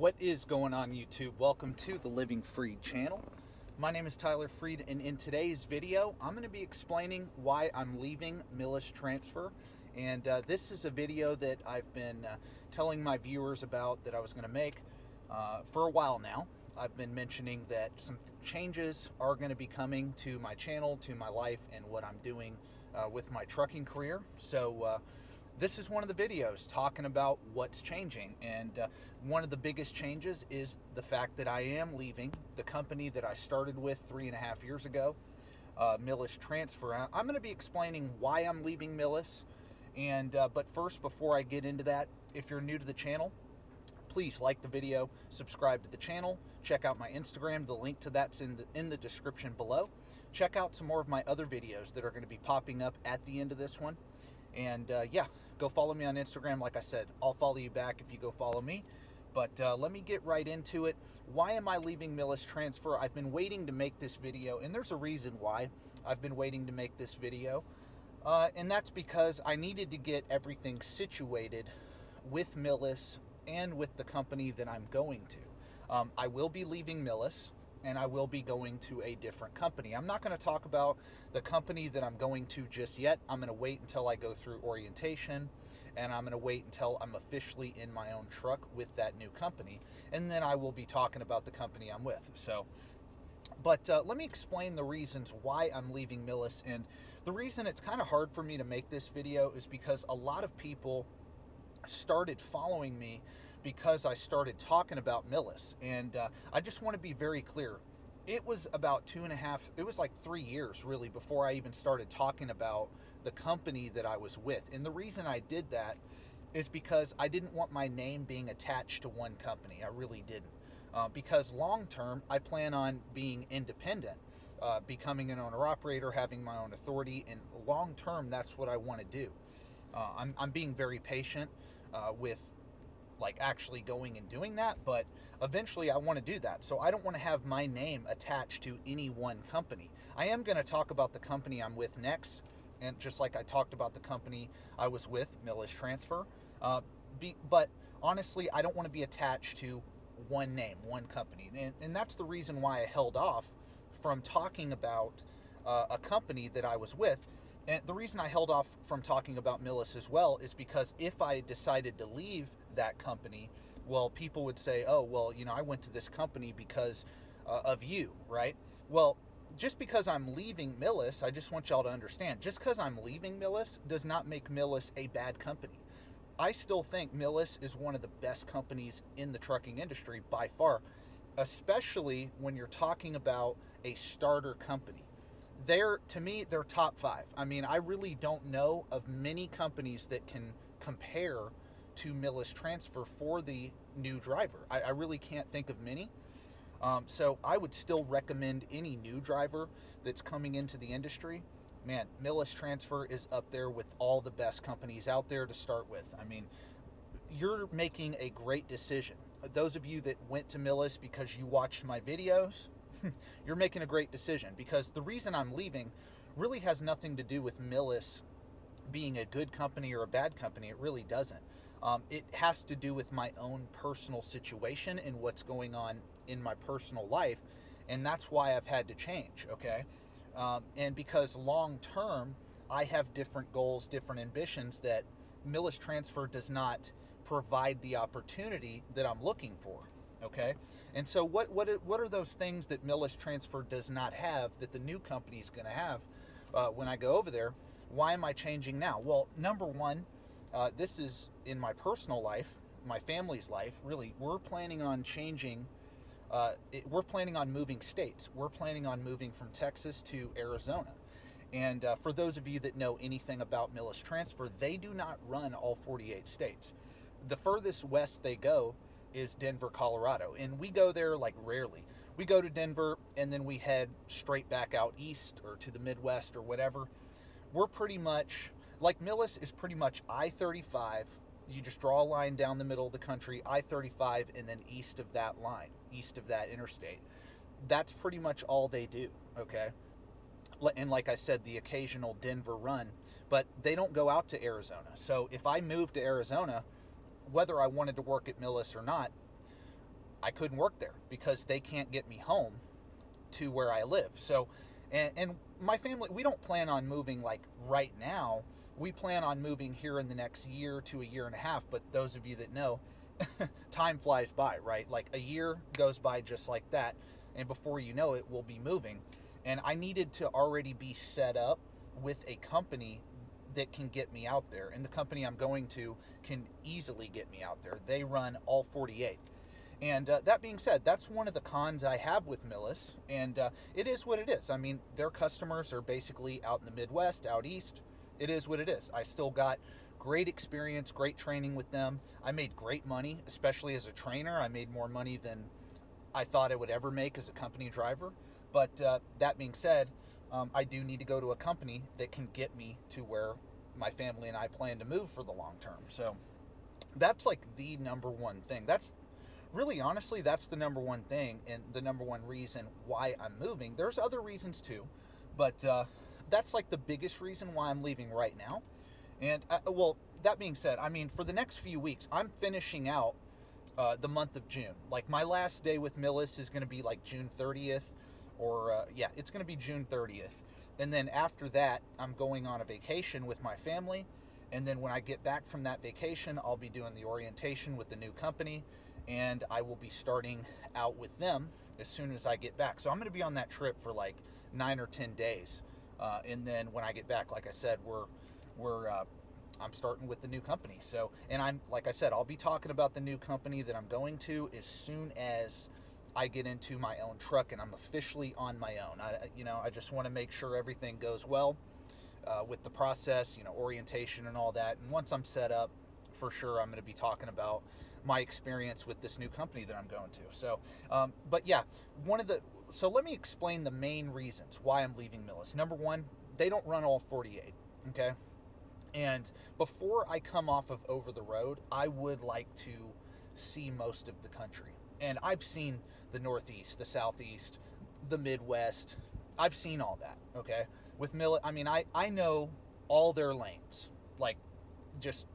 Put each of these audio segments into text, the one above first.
What is going on, YouTube? Welcome to the Living Freed channel. My name is Tyler Freed, and in today's video, I'm going to be explaining why I'm leaving Millis Transfer. And this is a video that I've been telling my viewers about that I was going to make for a while now. I've been mentioning that some changes are going to be coming to my channel, to my life, and what I'm doing with my trucking career. So this is one of the videos talking about what's changing, and one of the biggest changes is the fact that I am leaving the company that I started with 3.5 years ago, Millis Transfer. I'm going to be explaining why I'm leaving Millis, and but first, before I get into that, if you're new to the channel, please like the video, subscribe to the channel, check out my Instagram. The link to that's in the description below. Check out some more of my other videos that are going to be popping up at the end of this one. And yeah, go follow me on Instagram. Like I said, I'll follow you back if you go follow me. But let me get right into it. Why am I leaving Millis Transfer? I've been waiting to make this video, and there's a reason why I've been waiting to make this video. And that's because I needed to get everything situated with Millis and with the company that I'm going to. I will be leaving Millis, and I will be going to a different company. I'm not going to talk about the company that I'm going to just yet. I'm going to wait until I go through orientation, and I'm going to wait until I'm officially in my own truck with that new company, and then I will be talking about the company I'm with. But let me explain the reasons why I'm leaving Millis. And the reason it's kind of hard for me to make this video is because a lot of people started following me because I started talking about Millis. And I just want to be very clear. It was about 3 years really before I even started talking about the company that I was with. And the reason I did that is because I didn't want my name being attached to one company. I really didn't. Because long term, I plan on being independent, becoming an owner-operator, having my own authority, and long term, that's what I want to do. I'm being very patient with like actually going and doing that, but eventually I want to do that. So I don't want to have my name attached to any one company. I am going to talk about the company I'm with next, and just like I talked about the company I was with, Millis Transfer. But honestly, I don't want to be attached to one name, one company. And that's the reason why I held off from talking about a company that I was with. And the reason I held off from talking about Millis as well is because if I decided to leave that company, well, people would say, oh, well, you know, I went to this company because of you, right? Well, just because I'm leaving Millis, I just want y'all to understand, just because I'm leaving Millis does not make Millis a bad company. I still think Millis is one of the best companies in the trucking industry by far, especially when you're talking about a starter company. To me, they're top 5. I mean, I really don't know of many companies that can compare to Millis Transfer for the new driver. I really can't think of many. So I would still recommend any new driver that's coming into the industry. Man, Millis Transfer is up there with all the best companies out there to start with. I mean, you're making a great decision. Those of you that went to Millis because you watched my videos, you're making a great decision, because the reason I'm leaving really has nothing to do with Millis being a good company or a bad company. It really doesn't. It has to do with my own personal situation and what's going on in my personal life, and that's why I've had to change, okay? And because long term, I have different goals, different ambitions that Millis Transfer does not provide the opportunity that I'm looking for. Okay, and so what are those things that Millis Transfer does not have that the new company is going to have when I go over there? Why am I changing now? Well, number one, this is in my personal life, my family's life. Really, we're planning on changing. We're planning on moving states. We're planning on moving from Texas to Arizona. And for those of you that know anything about Millis Transfer, they do not run all 48 states. The furthest west they go is Denver, Colorado, and we go there like rarely. We go to Denver and then we head straight back out east or to the Midwest or whatever. We're pretty much like Millis is pretty much I-35. You just draw a line down the middle of the country, I-35, and then east of that line, east of that interstate. That's pretty much all they do, okay? And like I said, the occasional Denver run, but they don't go out to Arizona. So if I move to Arizona, whether I wanted to work at Millis or not, I couldn't work there because they can't get me home to where I live. So, and my family, we don't plan on moving like right now. We plan on moving here in the next year to a year and a half. But those of you that know, time flies by, right? Like a year goes by just like that. And before you know it, we'll be moving. And I needed to already be set up with a company that can get me out there. And the company I'm going to can easily get me out there. They run all 48. And that being said, that's one of the cons I have with Millis, and it is what it is. I mean, their customers are basically out in the Midwest, out east. It is what it is. I still got great experience, great training with them. I made great money, especially as a trainer. I made more money than I thought I would ever make as a company driver. But that being said, I do need to go to a company that can get me to where my family and I plan to move for the long term. So that's like the number one thing. That's really, honestly, that's the number one thing and the number one reason why I'm moving. There's other reasons too, but that's like the biggest reason why I'm leaving right now. And well, that being said, I mean, for the next few weeks, I'm finishing out the month of June. Like my last day with Millis is going to be like June 30th, or yeah, it's going to be June 30th. And then after that, I'm going on a vacation with my family. And then when I get back from that vacation, I'll be doing the orientation with the new company. And I will be starting out with them as soon as I get back. So I'm going to be on that trip for like 9 or 10 days. And then when I get back, like I said, I'm starting with the new company. So, and I'm, like I said, I'll be talking about the new company that I'm going to as soon as I get into my own truck and I'm officially on my own. I just want to make sure everything goes well with the process, orientation and all that. And once I'm set up, for sure, I'm going to be talking about my experience with this new company that I'm going to. So, but yeah, so let me explain the main reasons why I'm leaving Millis. Number one, they don't run all 48, okay? And before I come off of over the road, I would like to see most of the country. And I've seen the Northeast, the Southeast, the Midwest. I've seen all that, okay? With Millis, I mean, I know all their lanes. Like, just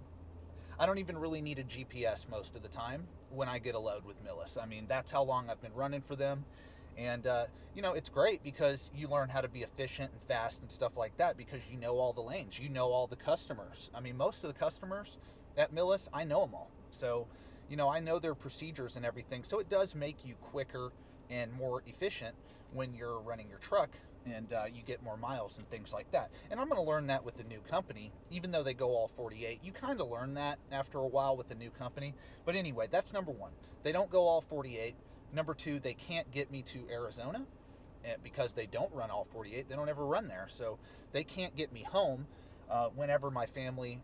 I don't even really need a GPS most of the time when I get a load with Millis. I mean, that's how long I've been running for them. And, it's great because you learn how to be efficient and fast and stuff like that because you know all the lanes. You know all the customers. I mean, most of the customers at Millis, I know them all. So, I know their procedures and everything. So it does make you quicker and more efficient when you're running your truck. And you get more miles and things like that. And I'm going to learn that with the new company. Even though they go all 48, you kind of learn that after a while with the new company. But anyway, that's number one. They don't go all 48. Number two, they can't get me to Arizona because they don't run all 48. They don't ever run there. So they can't get me home whenever my family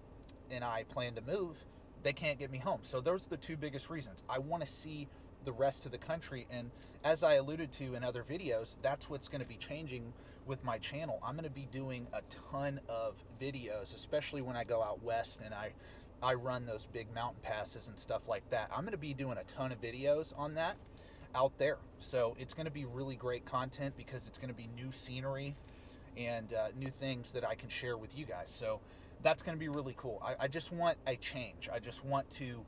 and I plan to move. They can't get me home. So those are the two biggest reasons. I want to see the rest of the country, and as I alluded to in other videos, that's what's going to be changing with my channel. I'm going to be doing a ton of videos, especially when I go out west and I run those big mountain passes and stuff like that. I'm going to be doing a ton of videos on that out there. So it's going to be really great content because it's going to be new scenery and new things that I can share with you guys. So that's going to be really cool. I just want a change. I just want to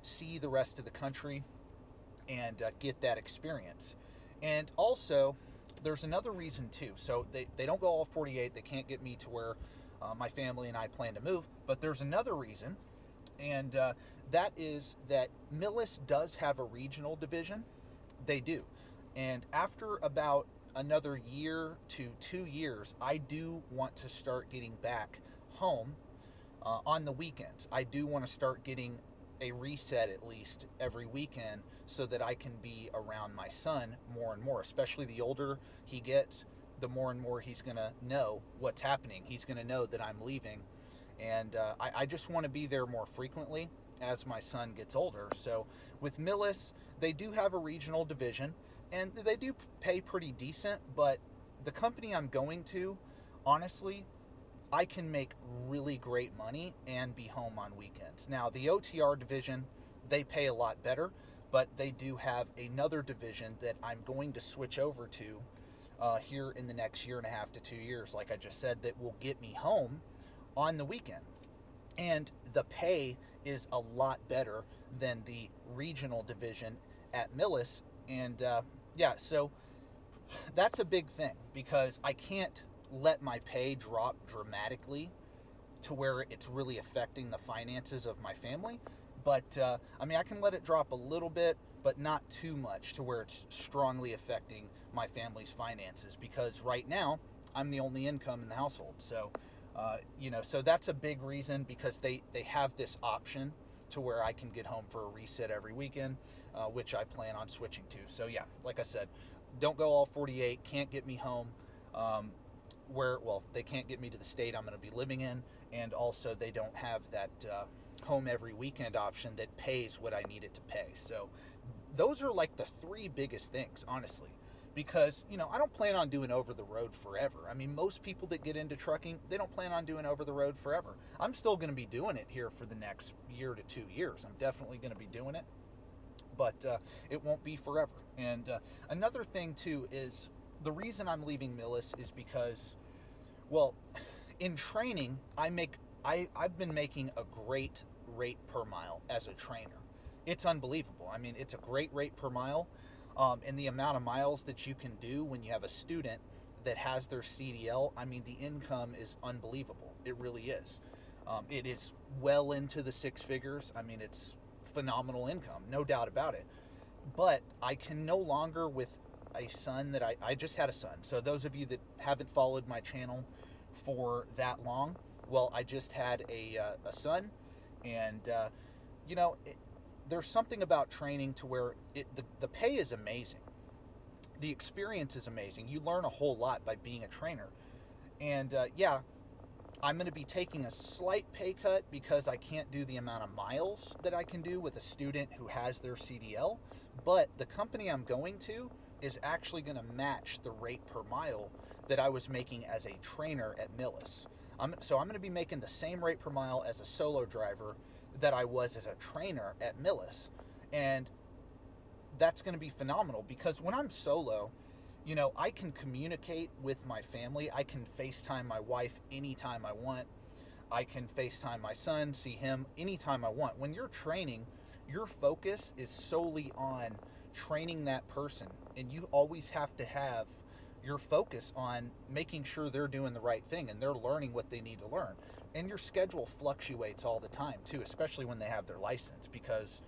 see the rest of the country and get that experience. And also, there's another reason too. So they don't go all 48. They can't get me to where my family and I plan to move. But there's another reason, and that is that Millis does have a regional division. They do. And after about another year to 2 years, I do want to start getting back home on the weekends. I do want to start getting a reset at least every weekend so that I can be around my son more and more, especially the older he gets, the more and more he's going to know what's happening. He's going to know that I'm leaving. And I just want to be there more frequently as my son gets older. So with Millis, they do have a regional division and they do pay pretty decent, but the company I'm going to, honestly, I can make really great money and be home on weekends. Now, the OTR division, they pay a lot better, but they do have another division that I'm going to switch over to here in the next year and a half to 2 years, like I just said, that will get me home on the weekend. And the pay is a lot better than the regional division at Millis. And yeah, so that's a big thing because I can't let my pay drop dramatically to where it's really affecting the finances of my family. But I mean, I can let it drop a little bit, but not too much to where it's strongly affecting my family's finances, because right now I'm the only income in the household. So, so that's a big reason, because they have this option to where I can get home for a reset every weekend, which I plan on switching to. So yeah, like I said, don't go all 48, can't get me home. They can't get me to the state I'm going to be living in, and also they don't have that home every weekend option that pays what I need it to pay. So those are like the three biggest things, honestly, because, I don't plan on doing over the road forever. I mean, most people that get into trucking, they don't plan on doing over the road forever. I'm still going to be doing it here for the next year to 2 years. I'm definitely going to be doing it, but it won't be forever. And another thing too is the reason I'm leaving Millis is because, well, in training, I've been making a great rate per mile as a trainer. It's unbelievable. I mean, it's a great rate per mile, and the amount of miles that you can do when you have a student that has their CDL, I mean, the income is unbelievable. It really is. It is well into the six figures. I mean, it's phenomenal income, no doubt about it. But I can no longer, with a son that I just had a son. So those of you that haven't followed my channel for that long, well, I just had a son, and there's something about training to where the pay is amazing, the experience is amazing. You learn a whole lot by being a trainer, and I'm going to be taking a slight pay cut because I can't do the amount of miles that I can do with a student who has their CDL. But the company I'm going to is actually going to match the rate per mile that I was making as a trainer at Millis. So I'm going to be making the same rate per mile as a solo driver that I was as a trainer at Millis. And that's going to be phenomenal, because when I'm solo, I can communicate with my family. I can FaceTime my wife anytime I want. I can FaceTime my son, see him anytime I want. When you're training, your focus is solely on training that person, and you always have to have your focus on making sure they're doing the right thing and they're learning what they need to learn. And your schedule fluctuates all the time too, especially when they have their license, because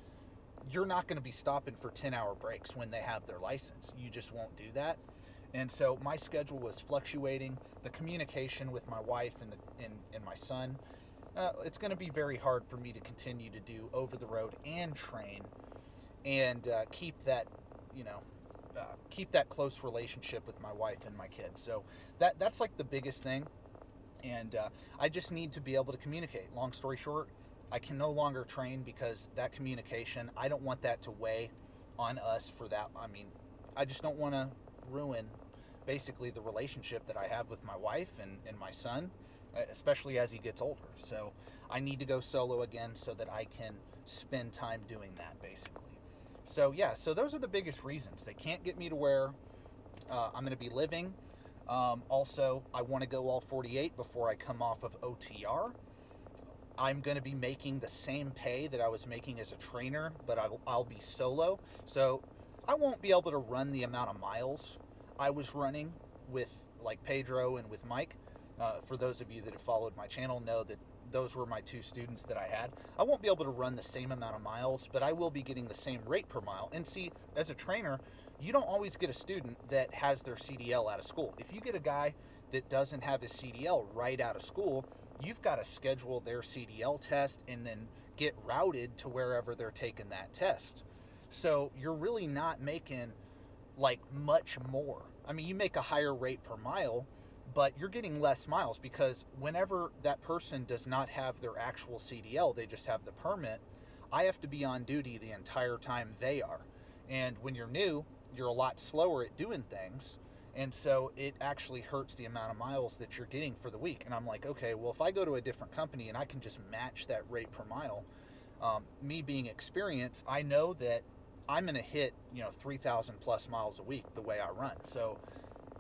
you're not going to be stopping for 10-hour breaks when they have their license. You just won't do that. And so my schedule was fluctuating. The communication with my wife and my son, it's going to be very hard for me to continue to do over the road and train and keep that close relationship with my wife and my kids. So that's like the biggest thing. And I just need to be able to communicate. Long story short, I can no longer train because that communication, I don't want that to weigh on us for that. I mean, I just don't want to ruin basically the relationship that I have with my wife and my son, especially as he gets older. So I need to go solo again so that I can spend time doing that, basically. So yeah, so those are the biggest reasons. They can't get me to where I'm going to be living. Also, I want to go all 48 before I come off of OTR. I'm going to be making the same pay that I was making as a trainer, but I'll be solo. So I won't be able to run the amount of miles I was running with like Pedro and with Mike. For those of you that have followed my channel know that those were my two students that I had. I won't be able to run the same amount of miles, but I will be getting the same rate per mile. And see, as a trainer, you don't always get a student that has their CDL out of school. If you get a guy that doesn't have his CDL right out of school, you've got to schedule their CDL test and then get routed to wherever they're taking that test. So you're really not making like much more. I mean, you make a higher rate per mile, but you're getting less miles, because whenever that person does not have their actual CDL, they just have the permit, I have to be on duty the entire time they are. And when you're new, you're a lot slower at doing things. And so it actually hurts the amount of miles that you're getting for the week. And I'm like, okay, well, if I go to a different company and I can just match that rate per mile, me being experienced, I know that I'm going to hit, 3,000 plus miles a week the way I run. So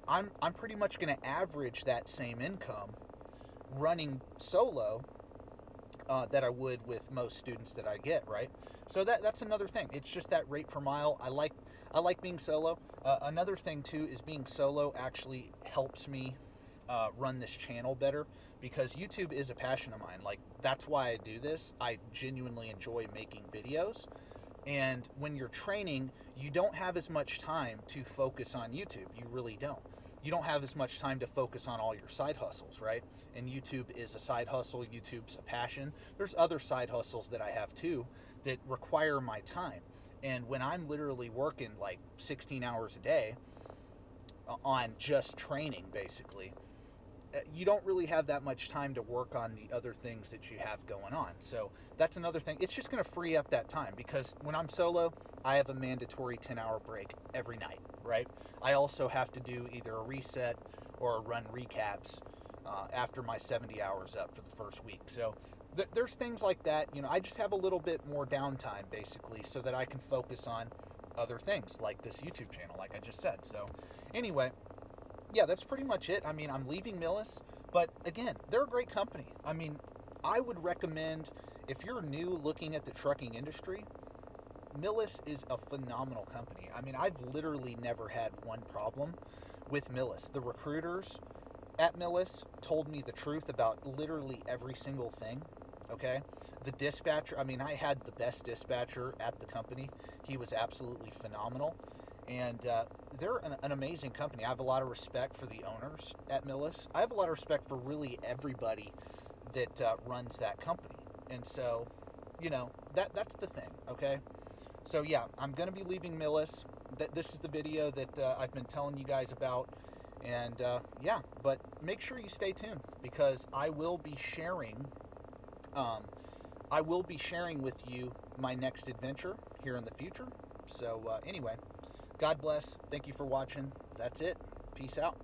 I'm pretty much going to average that same income running solo that I would with most students that I get, right? So that's another thing. It's just that rate per mile. I like being solo. Another thing too is being solo actually helps me run this channel better, because YouTube is a passion of mine. Like, that's why I do this. I genuinely enjoy making videos. And when you're training, you don't have as much time to focus on YouTube. You really don't. You don't have as much time to focus on all your side hustles, right? And YouTube is a side hustle. YouTube's a passion. There's other side hustles that I have too that require my time. And when I'm literally working like 16 hours a day on just training, basically, you don't really have that much time to work on the other things that you have going on. So that's another thing. It's just going to free up that time, because when I'm solo, I have a mandatory 10-hour break every night, right? I also have to do either a reset or run recaps after my 70 hours up for the first week. So there's things like that. I just have a little bit more downtime, basically, so that I can focus on other things like this YouTube channel, like I just said. So anyway, yeah, that's pretty much it. I mean, I'm leaving Millis, but again, they're a great company. I mean, I would recommend, if you're new looking at the trucking industry, Millis is a phenomenal company. I mean, I've literally never had one problem with Millis. The recruiters at Millis told me the truth about literally every single thing, okay? The dispatcher, I mean, I had the best dispatcher at the company. He was absolutely phenomenal. And they're an amazing company. I have a lot of respect for the owners at Millis. I have a lot of respect for really everybody that runs that company. And so, that's the thing, okay? So, yeah, I'm going to be leaving Millis. This is the video that I've been telling you guys about. And, yeah, but make sure you stay tuned, because I will be sharing with you my next adventure here in the future. So, anyway, God bless. Thank you for watching. That's it. Peace out.